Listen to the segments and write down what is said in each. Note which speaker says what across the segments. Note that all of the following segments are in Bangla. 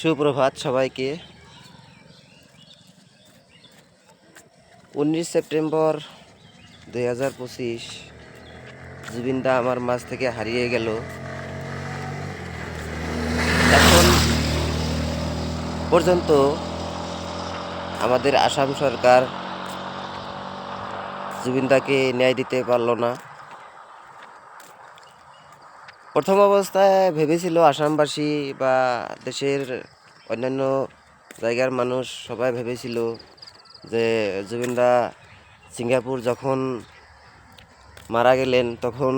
Speaker 1: সুপ্রভাত সবাইকে। 19 সেপ্টেম্বর 2025 জুবিনদা আমার মাঝ থেকে হারিয়ে গেল। এখন পর্যন্ত আমাদের আসাম সরকার জুবিনদাকে ন্যায় দিতে পারল না। প্রথম অবস্থায় ভেবেছিল আসামবাসী বা দেশের অন্যান্য জায়গার মানুষ সবাই ভেবেছিল যে জুবিনদা সিঙ্গাপুর যখন মারা গেলেন তখন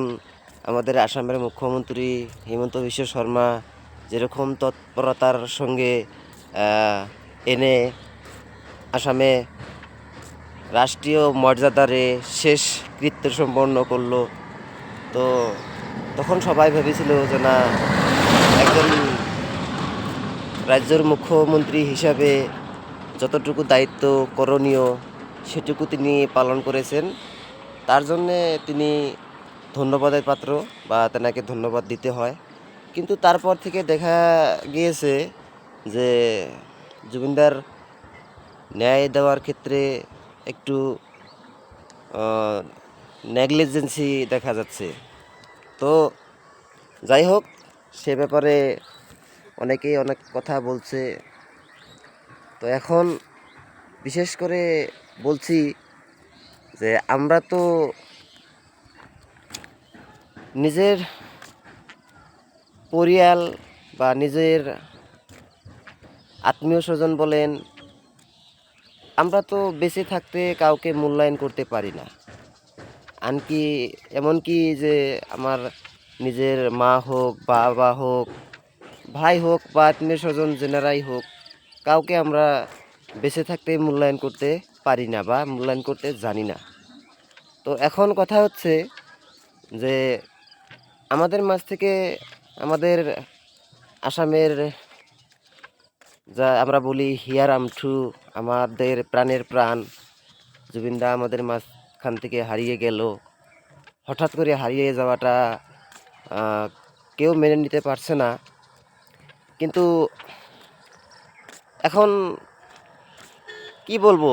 Speaker 1: আমাদের আসামের মুখ্যমন্ত্রী হিমন্ত বিশ্ব শর্মা যেরকম তৎপরতার সঙ্গে এনে আসামে রাষ্ট্রীয় মর্যাদারে শেষ কৃত্য সম্পন্ন করলো, তো তখন সবাই ভেবেছিল যে না, একজন রাজ্যের মুখ্যমন্ত্রী হিসাবে যতটুকু দায়িত্ব করণীয় সেটুকু তিনি পালন করেছেন। তার জন্যে তিনি ধন্যবাদের পাত্র বা তেনাকে ধন্যবাদ দিতে হয়। কিন্তু তারপর থেকে দেখা গিয়েছে যে জুবিনদার ন্যায় দেওয়ার ক্ষেত্রে একটু নেগলিজেন্সি দেখা যাচ্ছে। তো যাই হোক, সে ব্যাপারে অনেকেই অনেক কথা বলছে। তো এখন বিশেষ করে বলছি যে আমরা তো নিজের পরিয়াল বা নিজের আত্মীয় স্বজন বলেন, আমরা তো বেঁচে থাকতে কাউকে মূল্যায়ন করতে পারি না। এমনকি যে আমার নিজের মা হোক, বাবা হোক, ভাই হোক বা আত্মীয় স্বজন জেনারাই হোক, কাউকে আমরা বেঁচে থাকতে মূল্যায়ন করতে পারি না বা মূল্যায়ন করতে জানি না। তো এখন কথা হচ্ছে যে আমাদের মাঝ থেকে আমাদের আসামের যা আমরা বলি হিয়ার আমঠু, আমাদের প্রাণের প্রাণ জুবিনদা আমাদের মাঝখান থেকে হারিয়ে গেল। হঠাৎ করে হারিয়ে যাওয়াটা কেউ মেনে নিতে পারছে না। কিন্তু এখন কি বলবো,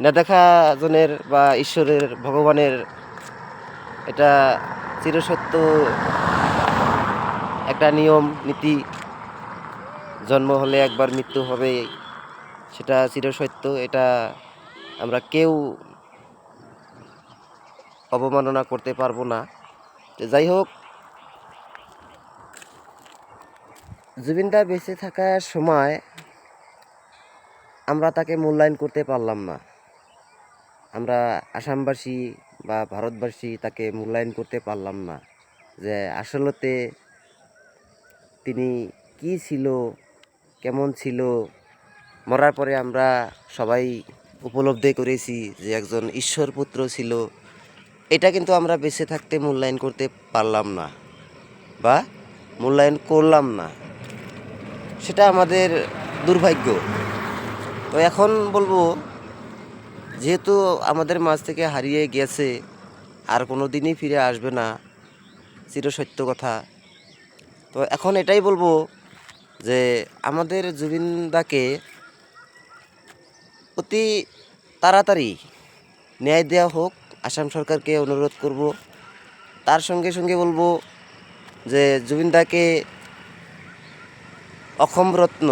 Speaker 1: না দেখা জনের বা ঈশ্বরের ভগবানের এটা চিরসত্য একটা নিয়ম নীতি। জন্ম হলে একবার মৃত্যু হবে, সেটা চিরসত্য। এটা আমরা কেউ অবমাননা করতে পারবো না। যাই হোক, জুবিনদা বেঁচে থাকার সময় আমরা তাকে মূল্যায়ন করতে পারলাম না। আমরা আসামবাসী বা ভারতবাসী তাকে মূল্যায়ন করতে পারলাম না যে আসলতে তিনি কি ছিল, কেমন ছিল। মরার পরে আমরা সবাই উপলব্ধি করেছি যে একজন ঈশ্বর পুত্র ছিল। এটা কিন্তু আমরা বেঁচে থাকতে মূল্যায়ন করতে পারলাম না বা মূল্যায়ন করলাম না, সেটা আমাদের দুর্ভাগ্য। তো এখন বলবো, যেহেতু আমাদের মাঝ থেকে হারিয়ে গেছে, আর কোনো দিনই ফিরে আসবে না, চিরসত্য কথা। তো এখন এটাই বলবো যে আমাদের জুবিনদাকে অতি তাড়াতাড়ি ন্যায় দেওয়া হোক, আসাম সরকারকে অনুরোধ করব। তার সঙ্গে সঙ্গে বলবো যে জুবিনদাকে অসম রত্ন,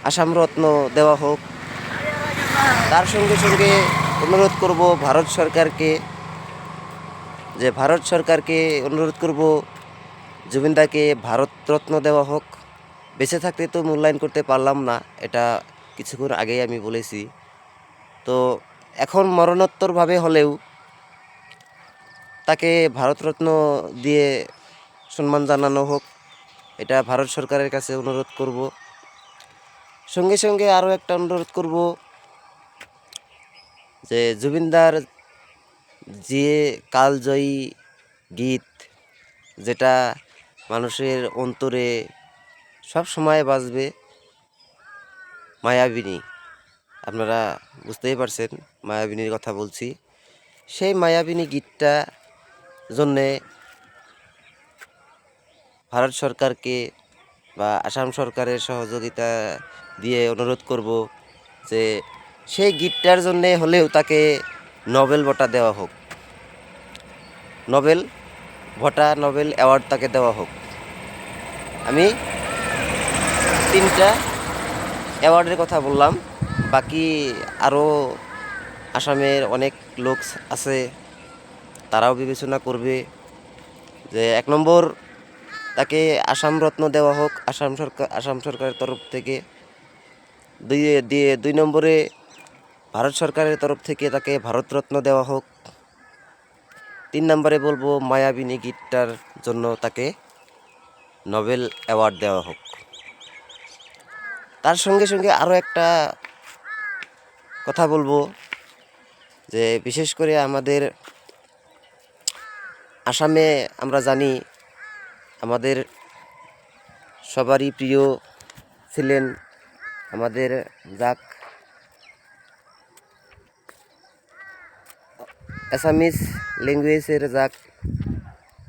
Speaker 1: আসাম রত্ন দেওয়া হোক। তার সঙ্গে সঙ্গে অনুরোধ করব ভারত সরকারকে অনুরোধ করব জুবিনদাকে ভারতরত্ন দেওয়া হোক। বেঁচে থাকতে তো মূল্যায়ন করতে পারলাম না, এটা কিছুক্ষণ আগেই আমি বলেছি। তো এখন মরণোত্তরভাবে হলেও তাকে ভারতরত্ন দিয়ে সম্মান জানানো হোক, এটা ভারত সরকারের কাছে অনুরোধ করব। সঙ্গে সঙ্গে আরও একটা অনুরোধ করব যে জুবিনদার যে কালজয়ী গীত, যেটা মানুষের অন্তরে সব সময় বাজবে, মায়াবিনী। আপনারা বুঝতেই পারছেন মায়াবিনীর কথা বলছি। সেই মায়াবিনী গীতটা জন্যে ভারত সরকারকে বা আসাম সরকারের সহযোগিতা দিয়ে অনুরোধ করব যে সেই গীতটার জন্যে হলেও তাকে নোবেল ভোটা দেওয়া হোক, নোবেল নোবেল অ্যাওয়ার্ড তাকে দেওয়া হোক। আমি 3টা অ্যাওয়ার্ডের কথা বললাম, বাকি আরও আসামের অনেক লোক আছে, তারাও বিবেচনা করবে। যে 1 নম্বর তাকে আসাম রত্ন দেওয়া হোক আসাম সরকারের তরফ থেকে। 2 নম্বরে ভারত সরকারের তরফ থেকে তাকে ভারতরত্ন দেওয়া হোক। 3 নম্বরে বলবো মায়াবিনী গীতটার জন্য তাকে নোবেল অ্যাওয়ার্ড দেওয়া হোক। তার সঙ্গে সঙ্গে আরও একটা কথা বলবো, যে বিশেষ করে আমাদের আসামে আমরা জানি আমাদের সবারই প্রিয় ছিলেন আমাদের যাক অ্যাসামিস ল্যাঙ্গুয়েজের যাক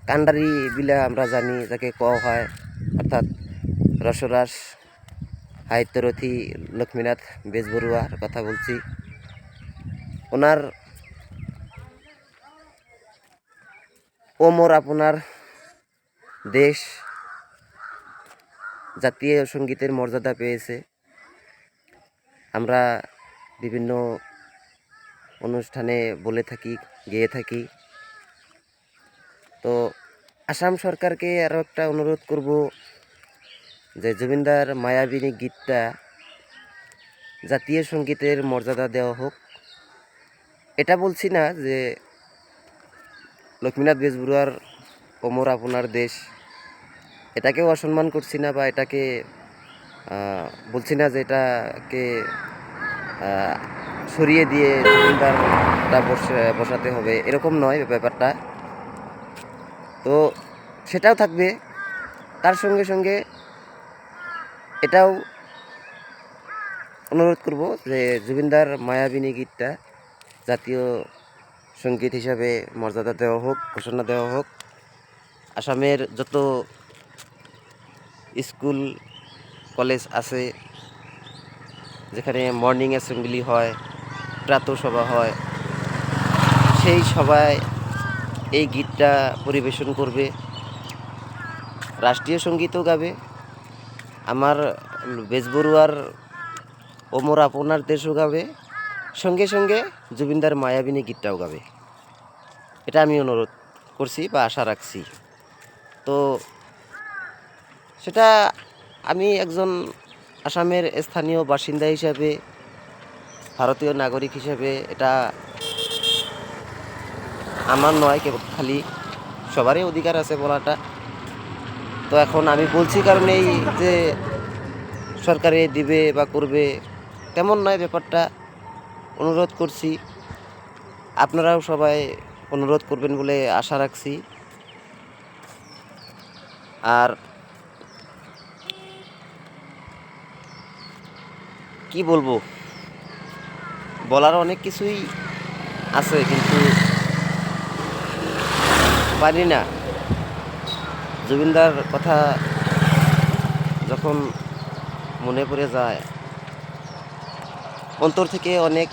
Speaker 1: কান্ডারি বিলা আমরা জানি যাকে কওয়া হয়, অর্থাৎ রসরাস সাহিত্যরথী লক্ষ্মীনাথ বেজবরুয়ার কথা বলছি। ওনার ও মোর আপনার দেশ জাতীয় সঙ্গীতের মর্যাদা পেয়েছে। আমরা বিভিন্ন অনুষ্ঠানে বলে থাকি, গেয়ে থাকি। তো আসাম সরকারকে আরও একটা অনুরোধ করব যে জুবিনদার মায়াবিনী গীতটা জাতীয় সঙ্গীতের মর্যাদা দেওয়া হোক। এটা বলছি না যে লক্ষ্মীনাথ বেজবরুয়ার ও মোর আপনার দেশ এটাকেও অসম্মান করছি না, বা এটাকে বলছি না যে এটাকে সরিয়ে দিয়ে জুবিনদারটা বসাতে হবে, এরকম নয় ব্যাপারটা। তো সেটাও থাকবে, তার সঙ্গে সঙ্গে এটাও অনুরোধ করব যে জুবিনদার মায়াবিনী গীতটা জাতীয় সঙ্গীত হিসাবে মর্যাদা দেওয়া হোক, ঘোষণা দেওয়া হোক। আসামের যত স্কুল কলেজ আছে যেখানে মর্নিং অ্যাসেম্বলি হয়, প্রাতঃসভা হয়, সেই সভায় এই গীতটা পরিবেশন করবে, রাষ্ট্রীয় সঙ্গীতও গাবে, আমার বেজবরুয়ার ও মোর আপনার দেশও গাবে, সঙ্গে সঙ্গে জুবিনদার মায়াবিনী গীতটাও গাবে। এটা আমি অনুরোধ করছি বা আশা রাখছি। তো সেটা আমি একজন আসামের স্থানীয় বাসিন্দা হিসাবে, ভারতীয় নাগরিক হিসাবে, এটা আমার নয়, কেবল খালি সবারই অধিকার আছে বলাটা। তো এখন আমি বলছি কারণেই যে সরকারে দিবে বা করবে তেমন নয় ব্যাপারটা, অনুরোধ করছি। আপনারাও সবাই অনুরোধ করবেন বলে আশা রাখছি। আর কি বলবো, বলার অনেক কিছুই আছে, কিন্তু পারি না। জুবিনদার কথা যখন মনে পড়ে যায়, অন্তর থেকে অনেক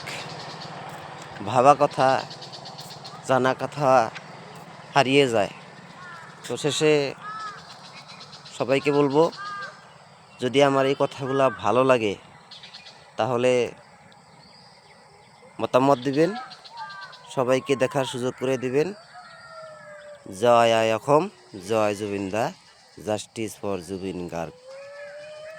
Speaker 1: ভাবা কথা, জানা কথা হারিয়ে যায়। তো শেষে সবাইকে বলবো, যদি আমার এই কথাগুলো ভালো লাগে তাহলে মতামত দিবেন, সবাইকে দেখার সুযোগ করে দিবেন। জয় আয় অসম, জয় জুবিন দা, জাস্টিস ফর জুবিন গার্গ।